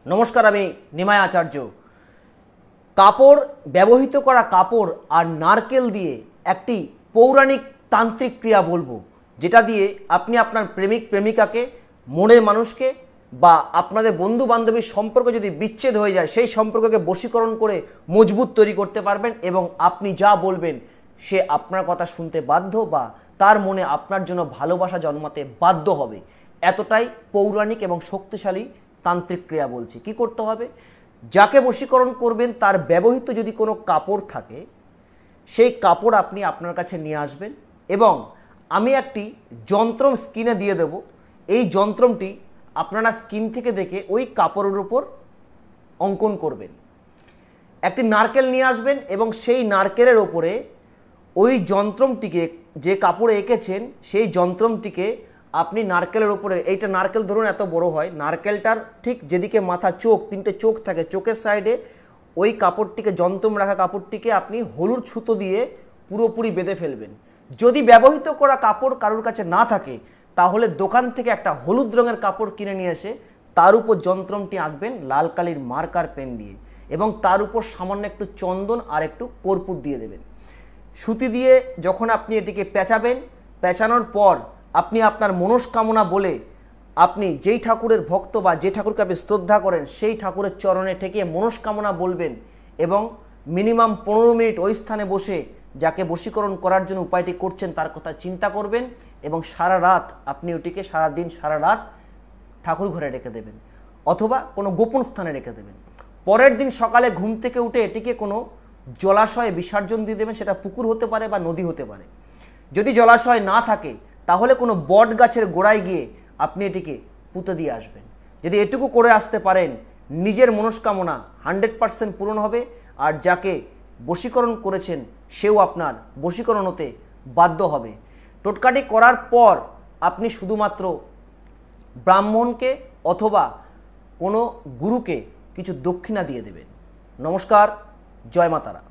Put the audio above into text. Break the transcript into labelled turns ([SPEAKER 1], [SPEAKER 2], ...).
[SPEAKER 1] नमस्कार आमी निमाय आचार्य। कापड़ व्यवहृत करा कापड़ और नारकेल दिए एकटी पौराणिक तांत्रिक क्रिया बोलबो जेटा दिए अपनी आपनार प्रेमिक प्रेमिका के मनेर मानुषके बा आपनादेर बंधु बान्धबीर सम्पर्क यदि विच्छेद हो जाए सेई सम्पर्कके बशीकरण करे मजबूत तैरी करते पारबेन एबं आपनी जा बोलबेन से आपनार कथा शुनते बाध्य बा तार मने आपनार जन्य भालोबासा जन्माते बाध्य हबे। एतटाई पौराणिक एबं शक्तिशाली तांत्रिक क्रिया बोलছি। কি করতে হবে, যাকে বশীকরণ করবেন তার ব্যবহৃত যদি কোনো কাপড় থাকে সেই কাপড় আপনি আপনার কাছে নিয়ে আসবেন এবং আমি একটি যন্ত্রম স্ক্রিনে দিয়ে দেব। এই যন্ত্রমটি আপনারা স্ক্রিন থেকে দেখে ওই কাপড়ের উপর অঙ্কন করবেন। একটি নারকেল নিয়ে আসবেন এবং সেই নারকেলের উপরে ওই যন্ত্রমটিকে যে কাপড়ে এঁকেছেন সেই যন্ত্রমটিকে আপনি নারকেলের উপরে, এইটা নারকেল ধরুন এত বড় হয়, নারকেলটার ঠিক যেদিকে মাথা চোখ তিনটে চোখ থাকে চোখের সাইডে ওই কাপড়টিকে যন্ত্রম রাখা কাপড়টিকে আপনি হলুদ সুতো দিয়ে পুরোপুরি বেঁধে ফেলবেন। যদি ব্যবহৃত করা কাপড় কারোর কাছে না থাকে তাহলে দোকান থেকে একটা হলুদ রঙের কাপড় কিনে নিয়ে এসে তার উপর যন্ত্রমটি আঁকবেন লাল কালির মার্কার পেন দিয়ে এবং তার উপর সামান্য একটু চন্দন আর একটু কর্পূর দিয়ে দেবেন। সুতি দিয়ে যখন আপনি এটিকে পেঁচাবেন, পেঁচানোর পর আপনি আপনার মনস্কামনা বলে আপনি যেই ঠাকুরের ভক্ত বা যে ঠাকুরকে আপনি শ্রদ্ধা করেন সেই ঠাকুরের চরণে ঠেকিয়ে মনস্কামনা বলবেন এবং মিনিমাম 15 মিনিট ওই স্থানে বসে যাকে বশীকরণ করার জন্য উপায়টি করছেন তার কথা চিন্তা করবেন এবং সারা রাত আপনি ওটিকে সারা দিন সারা রাত ঠাকুর ঘরে রেখে দেবেন অথবা কোনো গোপন স্থানে রেখে দেবেন। পরের দিন সকালে ঘুম থেকে উঠে এটিকে কোনো জলাশয়ে বিসর্জন দিয়ে দেবেন, সেটা পুকুর হতে পারে বা নদী হতে পারে। যদি জলাশয় না থাকে তাহলে কোনো বট গাছের গোড়ায় গিয়ে আপনি এটিকে পুঁতে দিয়ে আসবেন। যদি এটুকু করে আসতে পারেন নিজের মনস্কামনা 100% পূরণ হবে আর যাকে বশীকরণ করেছেন সেও আপনার বশীকরণ হতে বাধ্য হবে। টোটকাটি করার পর আপনি শুধুমাত্র ব্রাহ্মণকে অথবা কোনো গুরুকে কিছু দক্ষিণা দিয়ে দেবেন। নমস্কার, জয় মা তারা।